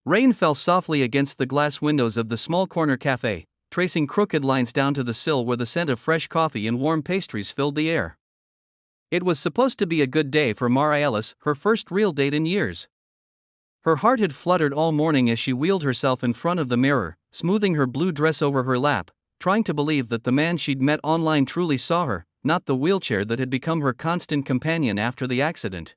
Rain fell softly against the glass windows of the small corner cafe, tracing crooked lines down to the sill where the scent of fresh coffee and warm pastries filled the air. It was supposed to be a good day for Mara Ellis, her first real date in years. Her heart had fluttered all morning as she wheeled herself in front of the mirror, smoothing her blue dress over her lap, trying to believe that the man she'd met online truly saw her, not the wheelchair that had become her constant companion after the accident.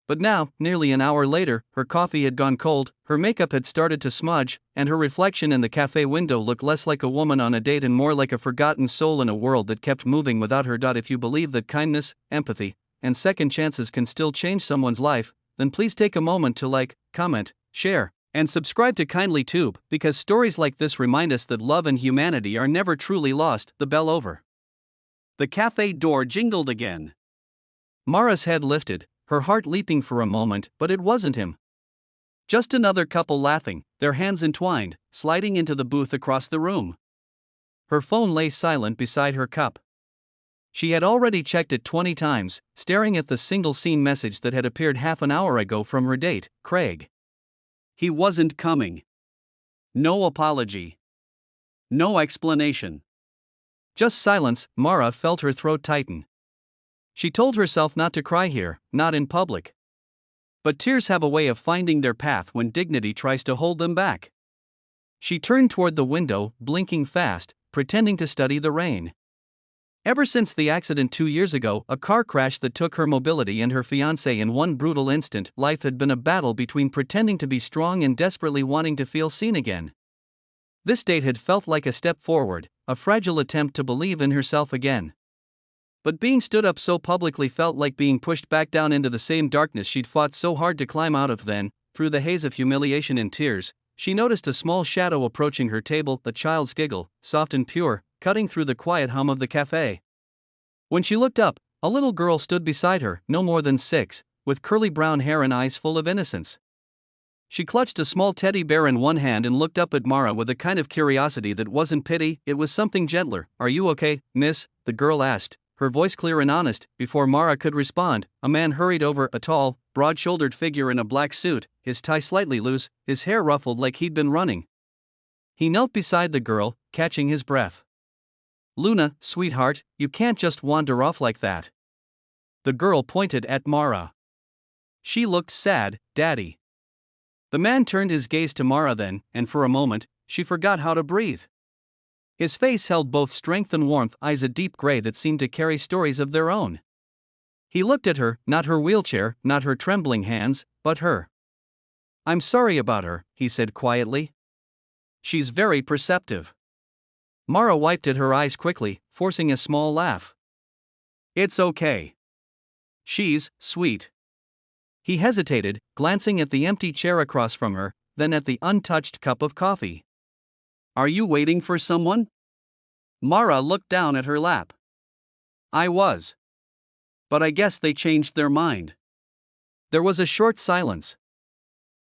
But now, nearly an hour later, her coffee had gone cold, her makeup had started to smudge, and her reflection in the cafe window looked less like a woman on a date and more like a forgotten soul in a world that kept moving without her. If you believe that kindness, empathy, and second chances can still change someone's life, then please take a moment to like, comment, share, and subscribe to Kindly Tube, because stories like this remind us that love and humanity are never truly lost. The bell over the cafe door jingled again. Mara's head lifted, her heart leaping for a moment, but it wasn't him. Just another couple laughing, their hands entwined, sliding into the booth across the room. Her phone lay silent beside her cup. She had already checked it 20 times, staring at the single-scene message that had appeared half an hour ago from her date, Craig. He wasn't coming. No apology. No explanation. Just silence. Mara felt her throat tighten. She told herself not to cry here, not in public. But tears have a way of finding their path when dignity tries to hold them back. She turned toward the window, blinking fast, pretending to study the rain. Ever since the accident 2 years ago, a car crash that took her mobility and her fiancé in one brutal instant, life had been a battle between pretending to be strong and desperately wanting to feel seen again. This date had felt like a step forward, a fragile attempt to believe in herself again. But being stood up so publicly felt like being pushed back down into the same darkness she'd fought so hard to climb out of. Then, through the haze of humiliation and tears, she noticed a small shadow approaching her table, a child's giggle, soft and pure, cutting through the quiet hum of the cafe. When she looked up, a little girl stood beside her, no more than 6, with curly brown hair and eyes full of innocence. She clutched a small teddy bear in one hand and looked up at Mara with a kind of curiosity that wasn't pity, it was something gentler. "Are you okay, miss?" the girl asked, her voice clear and honest. Before Mara could respond, a man hurried over, a tall, broad-shouldered figure in a black suit, his tie slightly loose, his hair ruffled like he'd been running. He knelt beside the girl, catching his breath. "Luna, sweetheart, you can't just wander off like that." The girl pointed at Mara. She looked sad. "Daddy." The man turned his gaze to Mara then, and for a moment, she forgot how to breathe. His face held both strength and warmth, eyes a deep gray that seemed to carry stories of their own. He looked at her, not her wheelchair, not her trembling hands, but her. "I'm sorry about her," he said quietly. "She's very perceptive." Mara wiped at her eyes quickly, forcing a small laugh. "It's okay. She's sweet." He hesitated, glancing at the empty chair across from her, then at the untouched cup of coffee. "Are you waiting for someone?" Mara looked down at her lap. "I was. But I guess they changed their mind." There was a short silence.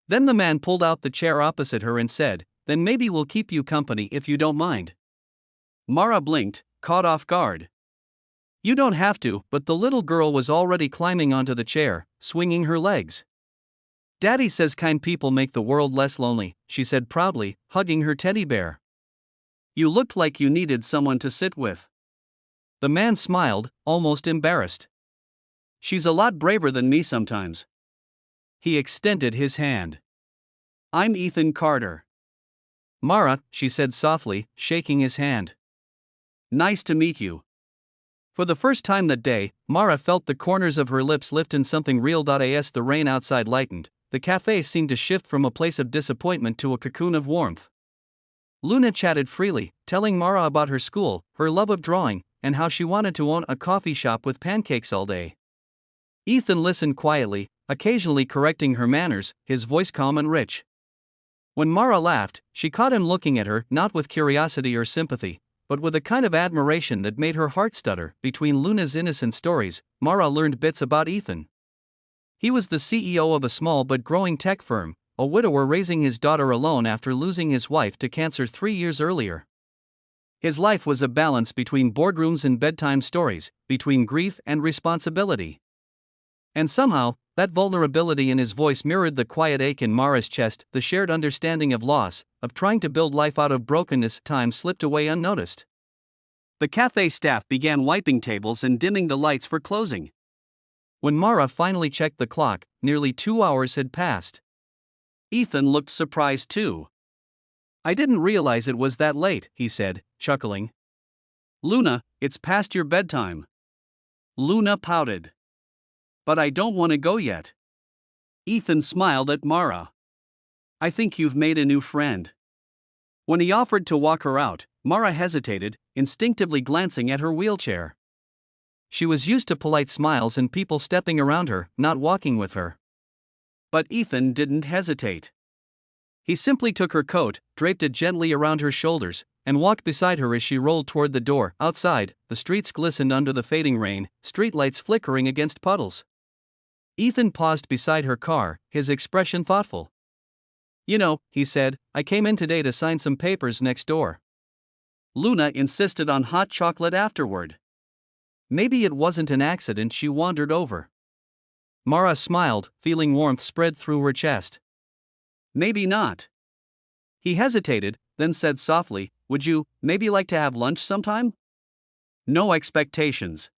Then the man pulled out the chair opposite her and said, "Then maybe we'll keep you company if you don't mind." Mara blinked, caught off guard. "You don't have to," but the little girl was already climbing onto the chair, swinging her legs. "Daddy says kind people make the world less lonely," she said proudly, hugging her teddy bear. "You looked like you needed someone to sit with." The man smiled, almost embarrassed. "She's a lot braver than me sometimes." He extended his hand. "I'm Ethan Carter." "Mara," she said softly, shaking his hand. "Nice to meet you." For the first time that day, Mara felt the corners of her lips lift in something real. As the rain outside lightened, the cafe seemed to shift from a place of disappointment to a cocoon of warmth. Luna chatted freely, telling Mara about her school, her love of drawing, and how she wanted to own a coffee shop with pancakes all day. Ethan listened quietly, occasionally correcting her manners, his voice calm and rich. When Mara laughed, she caught him looking at her, not with curiosity or sympathy, but with a kind of admiration that made her heart stutter. Between Luna's innocent stories, Mara learned bits about Ethan. He was the CEO of a small but growing tech firm, a widower raising his daughter alone after losing his wife to cancer 3 years earlier. His life was a balance between boardrooms and bedtime stories, between grief and responsibility. And somehow, That vulnerability in his voice mirrored the quiet ache in Mara's chest, the shared understanding of loss, of trying to build life out of brokenness. Time slipped away unnoticed. The cafe staff began wiping tables and dimming the lights for closing. When Mara finally checked the clock, nearly 2 hours had passed. Ethan looked surprised too. "I didn't realize it was that late," he said, chuckling. "Luna, it's past your bedtime." Luna pouted. "But I don't want to go yet." Ethan smiled at Mara. "I think you've made a new friend." When he offered to walk her out, Mara hesitated, instinctively glancing at her wheelchair. She was used to polite smiles and people stepping around her, not walking with her. But Ethan didn't hesitate. He simply took her coat, draped it gently around her shoulders, and walked beside her as she rolled toward the door. Outside, the streets glistened under the fading rain, streetlights flickering against puddles. Ethan paused beside her car, his expression thoughtful. "You know," he said, "I came in today to sign some papers next door." Luna insisted on hot chocolate afterward. Maybe it wasn't an accident. She wandered over. Mara smiled, feeling warmth spread through her chest. "Maybe not." He hesitated, then said softly, "Would you, maybe like to have lunch sometime?" No expectations.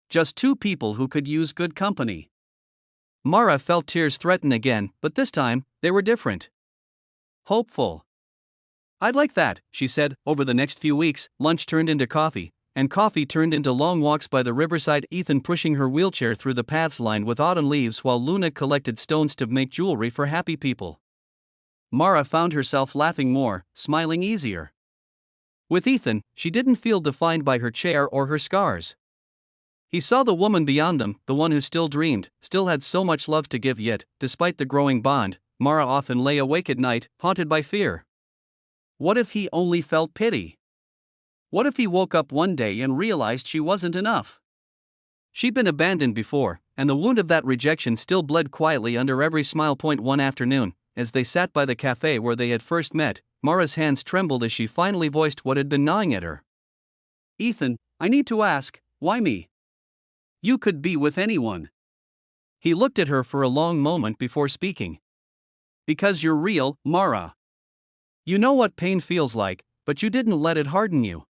Just two people who could use good company. Mara felt tears threaten again, but this time, they were different. Hopeful. "I'd like that," she said. Over the next few weeks, lunch turned into coffee, and coffee turned into long walks by the riverside. Ethan pushing her wheelchair through the paths lined with autumn leaves while Luna collected stones to make jewelry for happy people. Mara found herself laughing more, smiling easier. With Ethan, she didn't feel defined by her chair or her scars. He saw the woman beyond them, the one who still dreamed, still had so much love to give. Yet, despite the growing bond, Mara often lay awake at night, haunted by fear. What if he only felt pity? What if he woke up one day and realized she wasn't enough? She'd been abandoned before, and the wound of that rejection still bled quietly under every smile. One afternoon, as they sat by the cafe where they had first met, Mara's hands trembled as she finally voiced what had been gnawing at her. "Ethan, I need to ask, why me? You could be with anyone." He looked at her for a long moment before speaking. "Because you're real, Mara. You know what pain feels like, but you didn't let it harden you.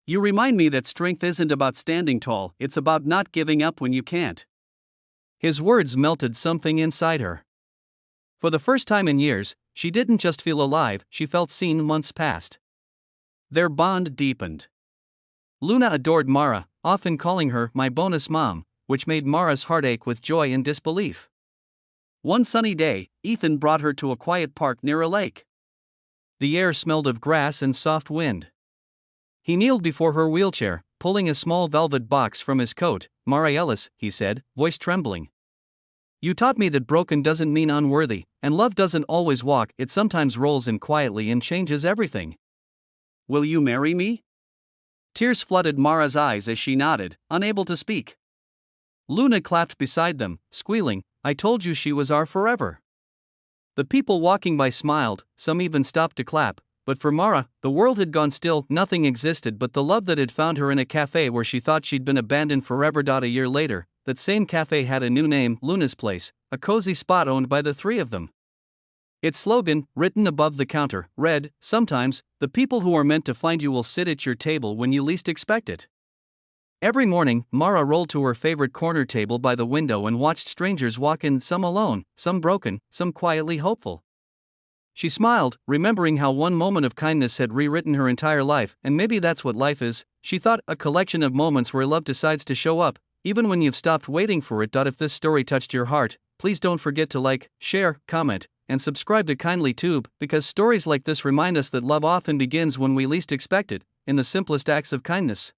You remind me that strength isn't about standing tall, it's about not giving up when you can't." His words melted something inside her. For the first time in years, she didn't just feel alive, she felt seen. Months passed. Their bond deepened. Luna adored Mara, often calling her "my bonus mom," which made Mara's heart ache with joy and disbelief. One sunny day, Ethan brought her to a quiet park near a lake. The air smelled of grass and soft wind. He kneeled before her wheelchair, pulling a small velvet box from his coat. "Mara Ellis," he said, voice trembling. "You taught me that broken doesn't mean unworthy, and love doesn't always walk, it sometimes rolls in quietly and changes everything. Will you marry me?" Tears flooded Mara's eyes as she nodded, unable to speak. Luna clapped beside them, squealing, "I told you she was our forever." The people walking by smiled, some even stopped to clap, but for Mara, the world had gone still. Nothing existed but the love that had found her in a cafe where she thought she'd been abandoned forever. A year later, that same cafe had a new name, Luna's Place, a cozy spot owned by the three of them. Its slogan, written above the counter, read, "Sometimes, the people who are meant to find you will sit at your table when you least expect it." Every morning, Mara rolled to her favorite corner table by the window and watched strangers walk in, some alone, some broken, some quietly hopeful. She smiled, remembering how one moment of kindness had rewritten her entire life. And maybe that's what life is, she thought, a collection of moments where love decides to show up, even when you've stopped waiting for it. If this story touched your heart, please don't forget to like, share, comment, and subscribe to Kindly Tube, because stories like this remind us that love often begins when we least expect it, in the simplest acts of kindness.